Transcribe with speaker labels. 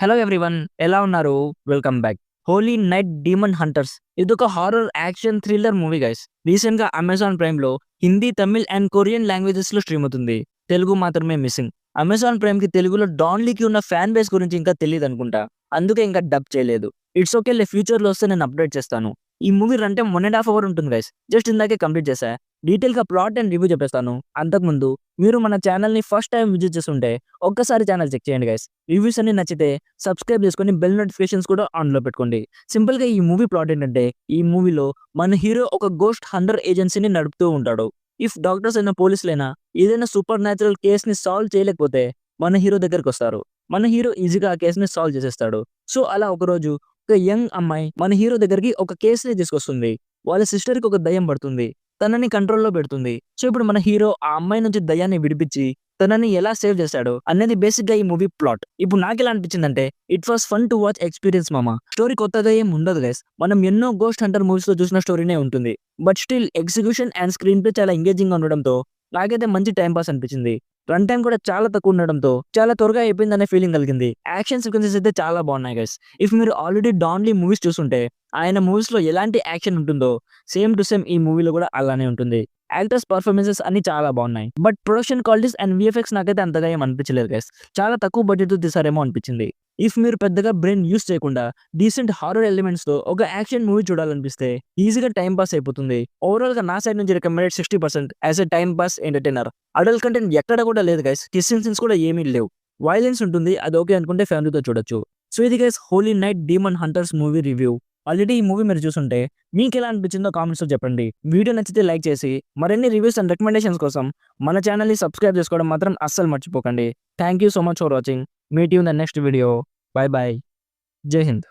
Speaker 1: Hello everyone, ఎలా ఉన్నారు? Welcome back. 'Holy night demon hunters' ఇదొక horror action thriller movie guys. రీసెంట్‌గా Amazon ప్రైమ్‌లో హిందీ, తమిళ్ అండ్ కొరియన్ లాంగ్వేజెస్‌లో స్ట్రీమ్ అవుతుంది. తెలుగు మాత్రమే మిస్సింగ్. అమెజాన్ ప్రైమ్‌కి తెలుగులో 'డాన్ లీకి' ఉన్న ఫ్యాన్ బేస్ గురించి ఇంకా తెలీదనుకుంటా. అందుకే ఇంకా డబ్ చేయలేదు. ఇట్స్ ఓకేలే, ఫ్యూచర్‌లో వస్తే నేను అప్డేట్ చేస్తాను. ఈ మూవీ రన్ టైమ్ 1 ½ అవర్ ఉంటుంది గైస్. జస్ట్ ఇందాకే కంప్లీట్ చేశా. డీటెయిల్‌గా ప్లాట్ అండ్ రివ్యూ చెప్పేస్తాను. అంతకుముందు మీరు మన ఛానెల్‌ని ఫస్ట్ టైమ్ విజిట్ చేస్తుంటే ఒక్కసారి ఛానెల్ చెక్ చేయండి గైస్. రివ్యూస్ అన్నీ నచ్చితే సబ్స్క్రైబ్ చేసుకొని బెల్ నోటిఫికేషన్స్ కూడా ఆన్‌లో పెట్టుకోండి. సింపుల్‌గా ఈ మూవీ ప్లాట్ ఏంటంటే, ఈ మూవీలో మన హీరో ఒక గోస్ట్ హంటర్ ఏజెన్సీని నడుపుతూ ఉంటాడు. ఇఫ్ డాక్టర్స్ అయినా, పోలీసులైనా ఏదైనా సూపర్ న్యాచురల్ కేస్‌ని సాల్వ్ చేయలేకపోతే మన హీరో దగ్గరికొస్తారు. మన హీరో ఈజీగా ఆ కేస్‌ని సాల్వ్ చేసేస్తాడు. సో, అలా ఒకరోజు ఒక యంగ్ అమ్మాయి మన హీరో దగ్గరికి ఒక కేస్‌ని తీసుకొస్తుంది. వాళ్ళ సిస్టర్‌కి ఒక దయ్యం పడుతుంది. తనని కంట్రోల్‌లో పెడుతుంది. సో, ఇప్పుడు మన హీరో ఆ అమ్మాయి నుంచి దయ్యాన్ని విడిపించి తనని ఎలా సేవ్ చేశాడు అనేది బేసిక్‌గా ఈ మూవీ ప్లాట్. ఇప్పుడు నాకెలా అనిపించిందంటే, it was fun to watch experience మామ. స్టోరీ కొత్తగా ఏం ఉండదు గైస్. మనం ఎన్నో గోస్ట్ హంటర్ మూవీస్‌లో చూసిన స్టోరీనే ఉంటుంది. But still execution and screen play చాలా ఎంగేజింగ్‌గా ఉండడంతో నాకైతే మంచి టైమ్ పాస్ అనిపించింది. రన్ టైమ్ కూడా చాలా తక్కువ ఉండడంతో చాలా త్వరగా అయిపోయిందనే ఫీలింగ్ కలిగింది. యాక్షన్ సీక్వెన్సెస్ అయితే చాలా బాగున్నాయి గైస్. ఇఫ్ మీరు ఆల్రెడీ 'డాన్ లీ' మూవీస్ చూసుంటే, ఆయన మూవీస్‌లో ఎలాంటి యాక్షన్ ఉంటుందో సేమ్ టు సేమ్ ఈ మూవీలో కూడా అలానే ఉంటుంది. యాక్టర్స్ పర్ఫార్మెన్సెస్ అన్ని చాలా బాగున్నాయి. But production qualities and VFX నాకైతే అంతగా ఏం అనిపించలేదు గైస్. చాలా తక్కువ బడ్జెట్‌తో తీశారేమో అనిపించింది. ఇఫ్ మీరు పెద్దగా బ్రెయిన్ యూజ్ చేయకుండా డీసెంట్ హారర్ ఎలిమెంట్స్‌తో ఒక యాక్షన్ మూవీ చూడాలనిపిస్తే ఈజీగా టైమ్ పాస్ అయిపోతుంది. ఓవరాల్‌గా నా సైడ్ నుంచి recommended 60% as a time pass entertainer. Adult content ఎక్కడ కూడా లేదు గైస్. కిస్సింగ్ సీన్స్ కూడా ఏమీ లేవు. వయలెన్స్ ఉంటుంది. అది ఓకే అనుకుంటే ఫ్యామిలీతో చూడొచ్చు. సో, ఇది guys 'Holy night demon Hunters' movie review. Already ఈ మూవీ మీరు చూసుంటే మీకెలా అనిపించిందో కామెంట్స్‌లో చెప్పండి. వీడియో నచ్చితే లైక్ చేసి మరిన్ని రివ్యూస్ అండ్ రికమెండేషన్స్ కోసం మన ఛానెల్‌ని సబ్స్క్రైబ్ చేసుకోవడం మాత్రం అస్సలు మర్చిపోకండి. Thank you so much for watching. Meet you in the next video. By by. జై హింద్.